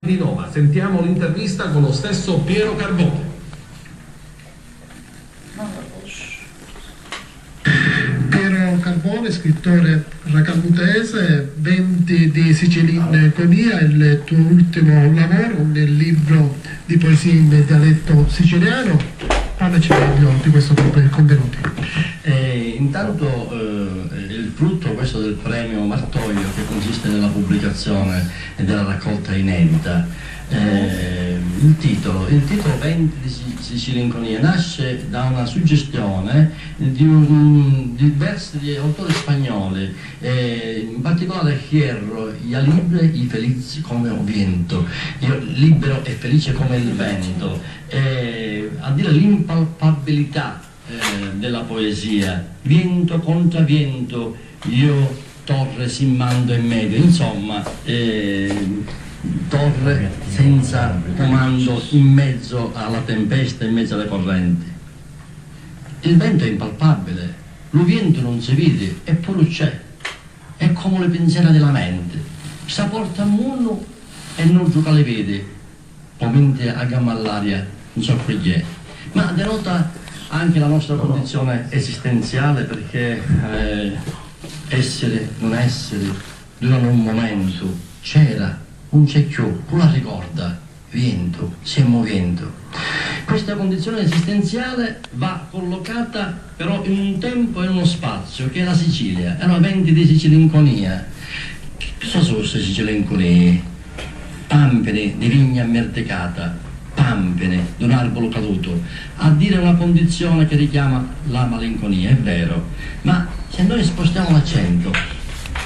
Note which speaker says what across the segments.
Speaker 1: di Nova. Sentiamo l'intervista con lo stesso Piero Carbone.
Speaker 2: Piero Carbone, scrittore racamutese, 20 di Sicilinconia, il tuo ultimo lavoro nel libro di poesie in dialetto siciliano. Parlaci meglio di questo contenuti.
Speaker 3: Intanto il frutto questo del premio Martoglio, che consiste nella pubblicazione e della raccolta inedita. Il titolo 20 di Sicilinconia nasce da una suggestione di versi di autori spagnoli, in particolare Hierro, Io libre y felice come un vento, io libero e felice come il vento, a dire l'impalpabilità della poesia, viento contra viento, io torre sin mando e medio, insomma torre senza comando in mezzo alla tempesta, in mezzo alle correnti. Il vento è impalpabile, lo vento non si vede, eppure c'è, è come le pensiera della mente, si porta a mondo e non gioca le vede, ovviamente a gamma all'aria, non so che è, ma denota anche la nostra condizione esistenziale, perché essere, non essere, durano un momento, c'era, non c'è più, tu la ricorda, vento, siamo vento. Questa condizione esistenziale va collocata però in un tempo e in uno spazio che è la Sicilia, erano 20 di Sicilinconia. Cosa sono queste Sicilinconie? Pampine di vigna mertecata, pampine di un albero caduto, a dire una condizione che richiama la malinconia, è vero, ma se noi spostiamo l'accento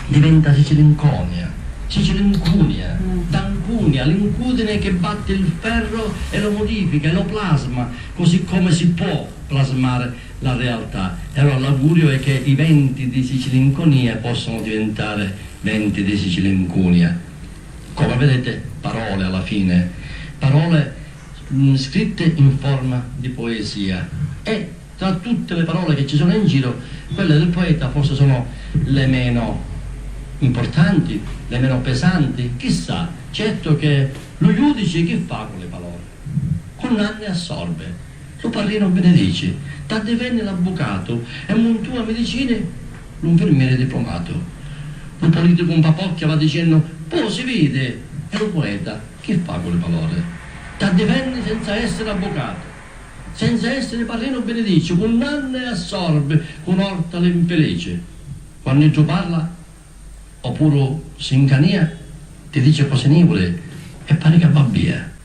Speaker 3: diventa Sicilinconia, Sicilincunia, d'Ancunia, l'incudine che batte il ferro e lo modifica e lo plasma, così come si può plasmare la realtà. E allora l'augurio è che i 20 di Sicilinconia possano diventare 20 di Sicilincunia. Come vedete, parole alla fine, parole scritte in forma di poesia, e tra tutte le parole che ci sono in giro, quelle del poeta forse sono le meno importanti, le meno pesanti, chissà. Certo che lo giudice che fa con le parole? Condanna e assorbe, lo parlino benedice, da divenne l'avvocato e montua medicine l'infermiere diplomato. Un politico un papocchia va dicendo, poi si vede, e lo poeta che fa con le parole? Da divenne senza essere avvocato, senza essere parlino benedice, condanna e assorbe, con orta l'impelice. Quando tu parla oppure si incania, ti dice cose nivole e pare che va via.